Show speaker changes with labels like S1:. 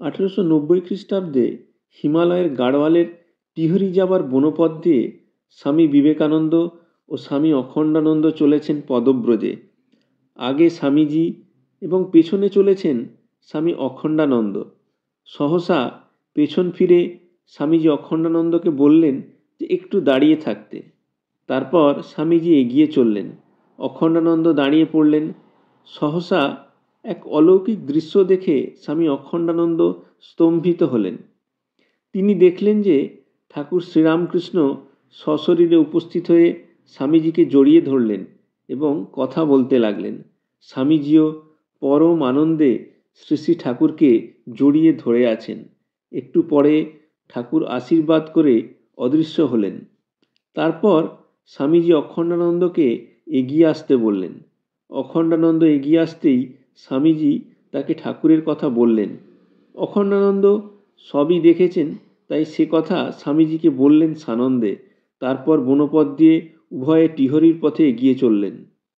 S1: 1890 খ্রিস্টাব্দে হিমালয়ের গাড়োয়ালের টিহরি যাবার বনপথ দিয়ে স্বামী বিবেকানন্দ ও স্বামী অখণ্ডানন্দ চলেছেন পদব্রজে। আগে স্বামীজি এবং পেছনে চলেছেন স্বামী অখণ্ডানন্দ। সহসা পেছন ফিরে স্বামীজি অখণ্ডানন্দকে বললেন যে একটু দাঁড়িয়ে থাকতে। তারপর স্বামীজি এগিয়ে চললেন। অখণ্ডানন্দ দাঁড়িয়ে পড়লেন। সহসা এক অলৌকিক দৃশ্য দেখে স্বামী অখণ্ডানন্দ স্তম্ভিত হলেন। তিনি দেখলেন যে ঠাকুর শ্রীরামকৃষ্ণ সশরীরে উপস্থিত হয়ে স্বামীজিকে জড়িয়ে ধরলেন এবং কথা বলতে লাগলেন। স্বামীজিও পরম আনন্দে শ্রী শ্রী ঠাকুরকে জড়িয়ে ধরে আছেন। একটু পরে ঠাকুর আশীর্বাদ করে অদৃশ্য হলেন। তারপর স্বামীজি অখণ্ডানন্দকে এগিয়ে আসতে বললেন। অখণ্ডানন্দ এগিয়ে আসতেই স্বামীজি তাকে ঠাকুরের কথা বললেন। অখণ্ডানন্দ সবই দেখেছেন, তাই সে কথা স্বামীজিকে বললেন সানন্দে। তারপর বনপথ দিয়ে উভয়ে টিহরির পথে এগিয়ে চললেন।